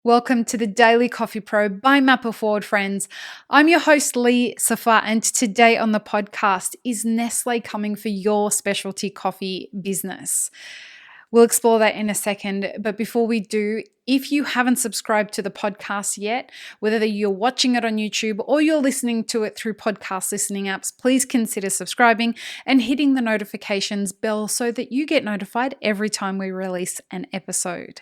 Welcome to the Daily Coffee Pro by Mapper Forward, friends. I'm your host, Lee Safar, and today on the podcast is Nestle coming for your specialty coffee business. We'll explore that in a second, but before we do, if you haven't subscribed to the podcast yet, whether you're watching it on YouTube or you're listening to it through podcast listening apps, please consider subscribing and hitting the notifications bell so that you get notified every time we release an episode.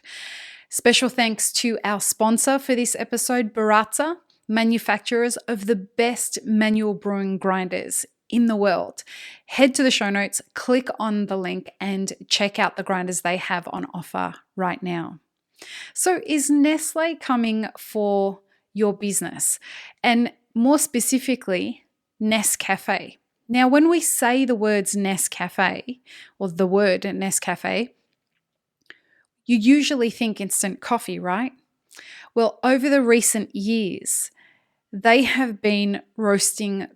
Special thanks to our sponsor for this episode, Baratza, manufacturers of the best manual brewing grinders in the world. Head to the show notes, click on the link, and check out the grinders they have on offer right now. So, is Nestle coming for your business? And more specifically, Nescafe. Now, when we say the words Nescafe, or the word Nescafe, you usually think instant coffee, right? Well, over the recent years, they have been roasting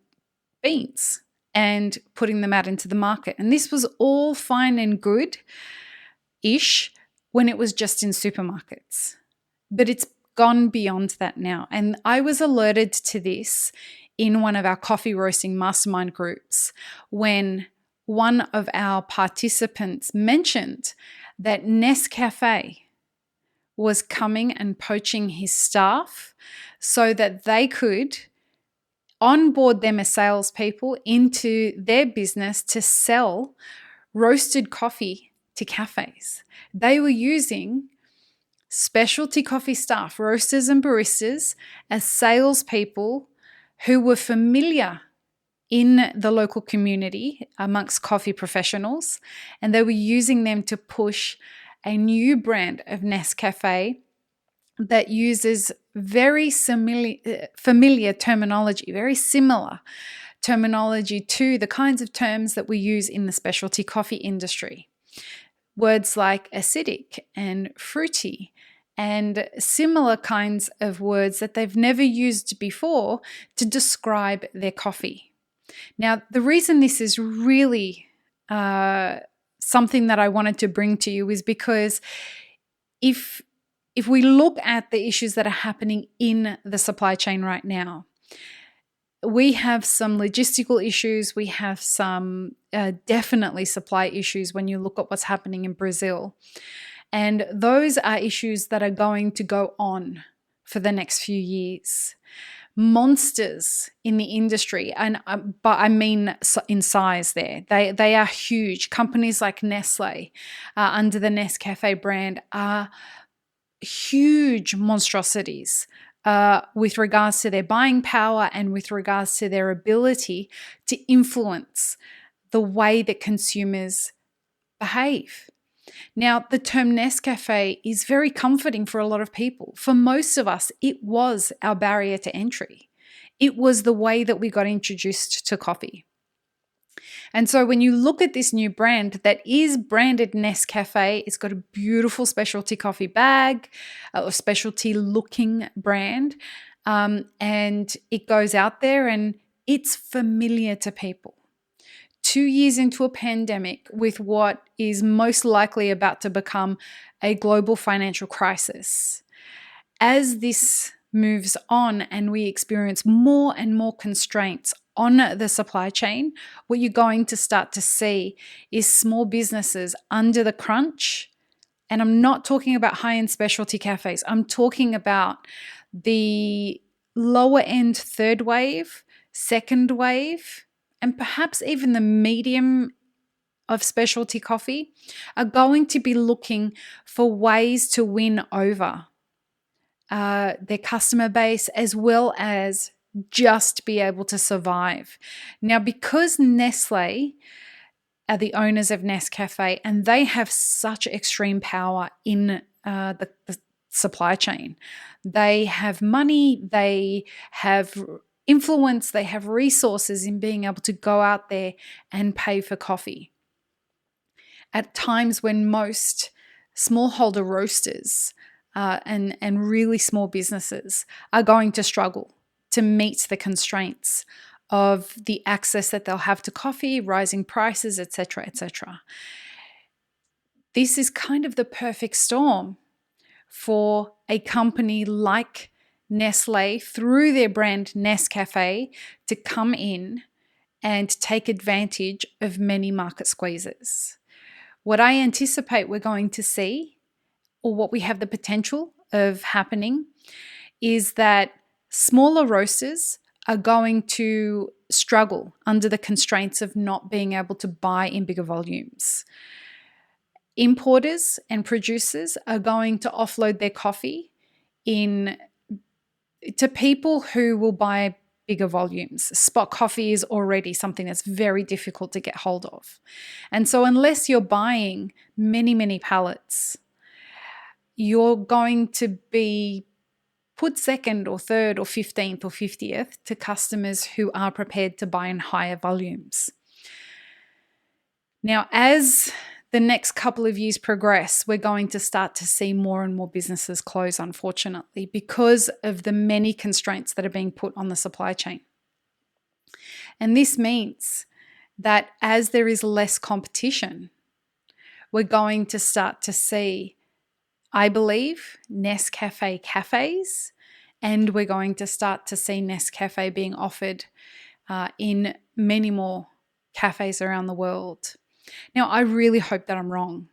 beans and putting them out into the market. And this was all fine and good-ish when it was just in supermarkets. But it's gone beyond that now. And I was alerted to this in one of our coffee roasting mastermind groups when one of our participants mentioned that Nescafe was coming and poaching his staff so that they could onboard them as salespeople into their business to sell roasted coffee to cafes. They were using specialty coffee staff, roasters and baristas, as salespeople who were familiar in the local community amongst coffee professionals, and they were using them to push a new brand of Nescafe that uses very familiar terminology, very similar terminology to the kinds of terms that we use in the specialty coffee industry. Words like acidic and fruity and similar kinds of words that they've never used before to describe their coffee. Now, the reason this is really something that I wanted to bring to you is because if we look at the issues that are happening in the supply chain right now, we have some logistical issues. We have some definitely supply issues when you look at what's happening in Brazil. And those are issues that are going to go on for the next few years. Monsters in the industry, and but I mean in size there. They are huge. Companies like Nestle under the Nescafé brand are huge monstrosities with regards to their buying power and with regards to their ability to influence the way that consumers behave. Now, the term Nescafe is very comforting for a lot of people. For most of us, it was our barrier to entry. It was the way that we got introduced to coffee. And so when you look at this new brand that is branded Nescafe, it's got a beautiful specialty coffee bag, a specialty looking brand, and it goes out there and it's familiar to people. 2 years into a pandemic with what is most likely about to become a global financial crisis, as this moves on and we experience more and more constraints on the supply chain, what you're going to start to see is small businesses under the crunch. And I'm not talking about high-end specialty cafes. I'm talking about the lower end third wave, second wave, and perhaps even the medium of specialty coffee are going to be looking for ways to win over their customer base as well as just be able to survive. Now, because Nestle are the owners of Nescafe and they have such extreme power in the supply chain, they have money, they have influence, they have resources in being able to go out there and pay for coffee. At times when most smallholder roasters and really small businesses are going to struggle to meet the constraints of the access that they'll have to coffee, rising prices, etc., etc. This is kind of the perfect storm for a company like Nestle, through their brand Nescafe, to come in and take advantage of many market squeezes. What I anticipate we're going to see, or what we have the potential of happening, is that smaller roasters are going to struggle under the constraints of not being able to buy in bigger volumes. Importers and producers are going to offload their coffee to people who will buy bigger volumes. Spot coffee is already something that's very difficult to get hold of. And so unless you're buying many, many pallets, you're going to be put second or third or 15th or 50th to customers who are prepared to buy in higher volumes. Now, as the next couple of years progress, we're going to start to see more and more businesses close, unfortunately, because of the many constraints that are being put on the supply chain. And this means that as there is less competition, we're going to start to see, I believe, Nescafe cafes, and we're going to start to see Nescafe being offered in many more cafes around the world. Now, I really hope that I'm wrong,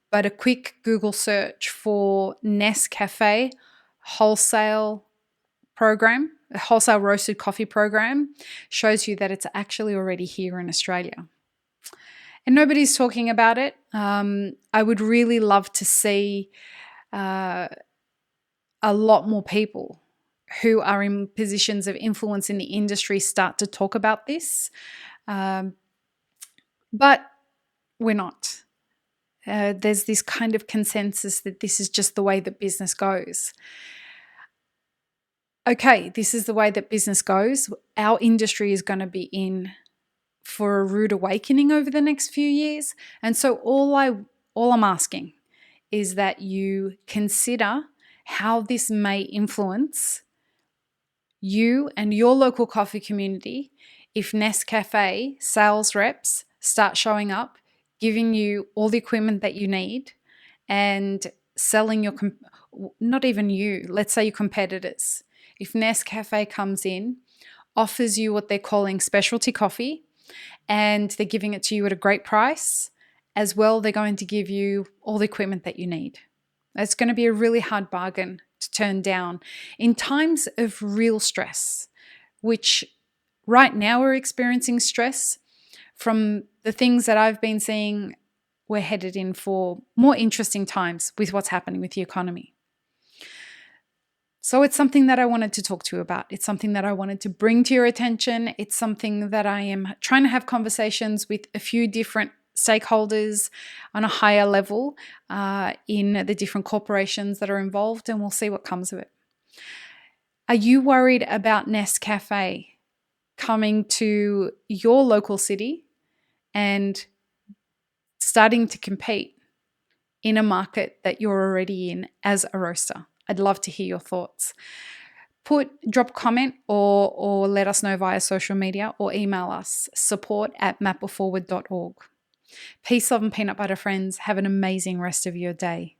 but a quick Google search for Nescafe wholesale program, a wholesale roasted coffee program, shows you that it's actually already here in Australia. And nobody's talking about it. I would really love to see a lot more people who are in positions of influence in the industry start to talk about this. But we're not. There's this kind of consensus that this is just the way that business goes. Okay, this is the way that business goes. Our industry is going to be in for a rude awakening over the next few years. And so all I'm asking is that you consider how this may influence you and your local coffee community if Nescafe sales reps start showing up, giving you all the equipment that you need, and selling not even you, let's say your competitors. If Nescafe comes in, offers you what they're calling specialty coffee, and they're giving it to you at a great price, as well, they're going to give you all the equipment that you need. It's going to be a really hard bargain to turn down in times of real stress, which right now we're experiencing stress. From the things that I've been seeing, we're headed in for more interesting times with what's happening with the economy. So it's something that I wanted to talk to you about. It's something that I wanted to bring to your attention. It's something that I am trying to have conversations with a few different stakeholders on a higher level in the different corporations that are involved, and we'll see what comes of it. Are you worried about Nescafe coming to your local city and starting to compete in a market that you're already in as a roaster? I'd love to hear your thoughts. Drop a comment or let us know via social media or email us, support@mapperforward.org. Peace, love, and peanut butter, friends. Have an amazing rest of your day.